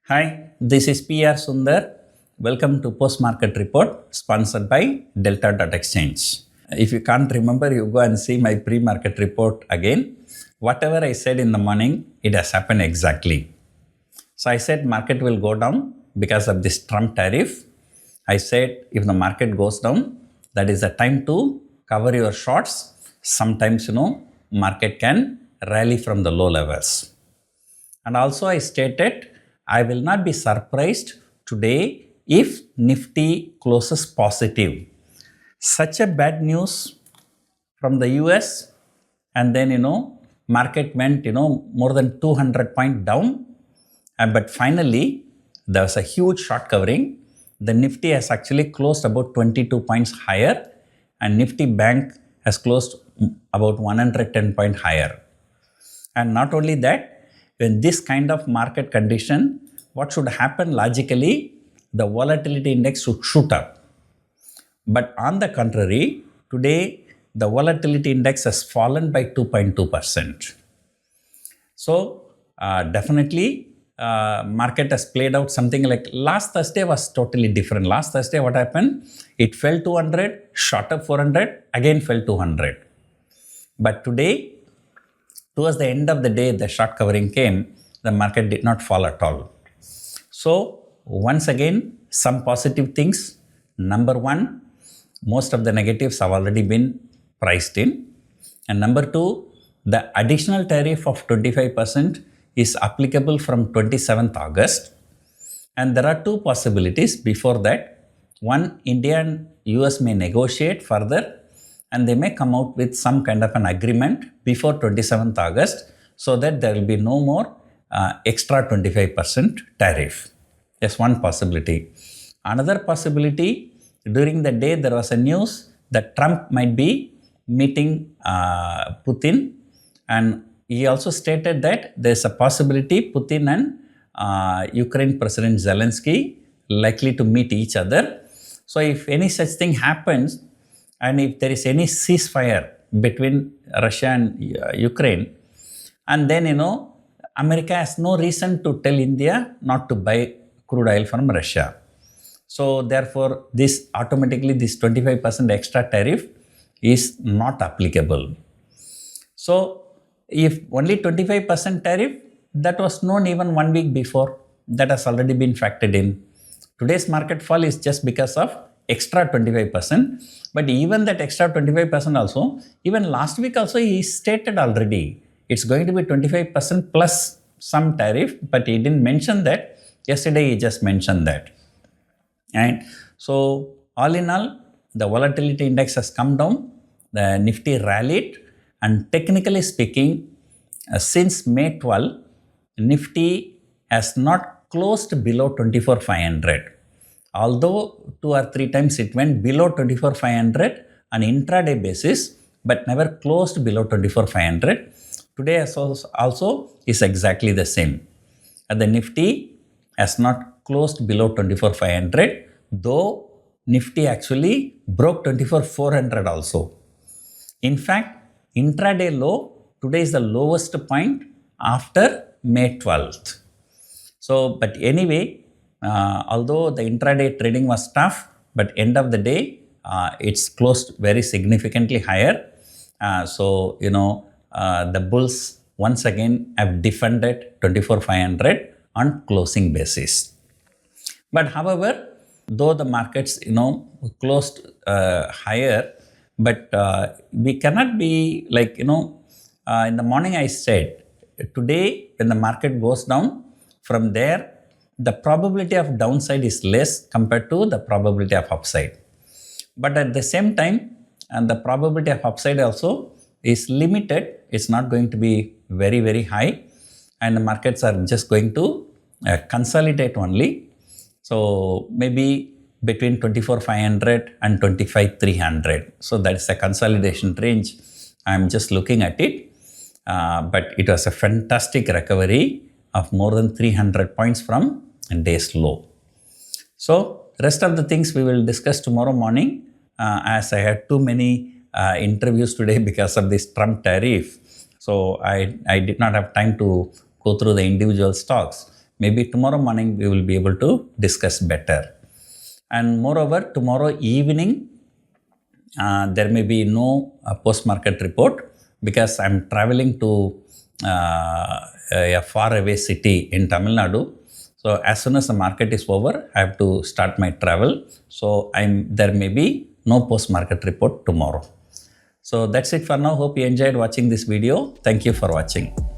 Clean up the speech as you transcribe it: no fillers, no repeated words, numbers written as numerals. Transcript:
Hi, this is PR Sundar. Welcome to Post Market Report sponsored by Delta.exchange. If you can't remember, you go and see my pre-market report again. Whatever I said in the morning, it has happened exactly. So I said market will go down because of this Trump tariff. I said if the market goes down, that is the time to cover your shorts. Sometimes, market can rally from the low levels. And also I stated I will not be surprised today if Nifty closes positive. Such a bad news from the US, and then market went more than 200 point down, but finally there was a huge short covering. The Nifty has actually closed about 22 points higher, and Nifty Bank has closed about 110 point higher. And not only that, in this kind of market condition, what should happen logically? The volatility index should shoot up. But on the contrary, today the volatility index has fallen by 2.2%. So definitely market has played out something like last Thursday was totally different. Last Thursday what happened? It fell 200, shot up 400, again fell 200. But today, towards the end of the day, the short covering came, the market did not fall at all. So, once again, some positive things. Number one, most of the negatives have already been priced in. And number two, the additional tariff of 25% is applicable from 27th August. And there are two possibilities before that. One, India and US may negotiate further, and they may come out with some kind of an agreement before 27th August so that there will be no more extra 25% tariff. That's one possibility. Another possibility, during the day there was a news that Trump might be meeting Putin, and he also stated that there's a possibility Putin and Ukraine President Zelensky likely to meet each other. So if any such thing happens, and if there is any ceasefire between Russia and Ukraine, and then America has no reason to tell India not to buy crude oil from Russia. So therefore, this 25% extra tariff is not applicable. So if only 25% tariff, that was known even 1 week before, that has already been factored in. Today's market fall is just because of extra 25%. But even that extra 25% also, even last week also he stated already, it's going to be 25% plus some tariff, but he didn't mention that. Yesterday he just mentioned that. And so all in all, the volatility index has come down, the Nifty rallied, and technically speaking, since May 12, Nifty has not closed below 24,500. Although 2 or 3 times it went below 24,500 on intraday basis, but never closed below 24,500. Today also is exactly the same. The Nifty has not closed below 24,500, though Nifty actually broke 24,400 also. In fact, intraday low, today is the lowest point after May 12th. So, but anyway, although the intraday trading was tough, but end of the day, it's closed very significantly higher. The bulls once again have defended 24,500 on closing basis. But however, though the markets closed higher, but we cannot be like in the morning I said, today when the market goes down, from there the probability of downside is less compared to the probability of upside. But at the same time, and the probability of upside also is limited. It's not going to be very, very high, and the markets are just going to consolidate only. So maybe between 24,500 and 25,300. So that's a consolidation range. I'm just looking at it. But it was a fantastic recovery of more than 300 points from day's low. So rest of the things we will discuss tomorrow morning, as I had too many interviews today because of this Trump tariff. So I did not have time to go through the individual stocks. maybe tomorrow morning we will be able to discuss better. And moreover, tomorrow evening, there may be no post-market report because I'm traveling to a faraway city in Tamil Nadu. So as soon as the market is over, I have to start my travel. So there may be no post-market report tomorrow. So that's it for now. Hope you enjoyed watching this video. Thank you for watching.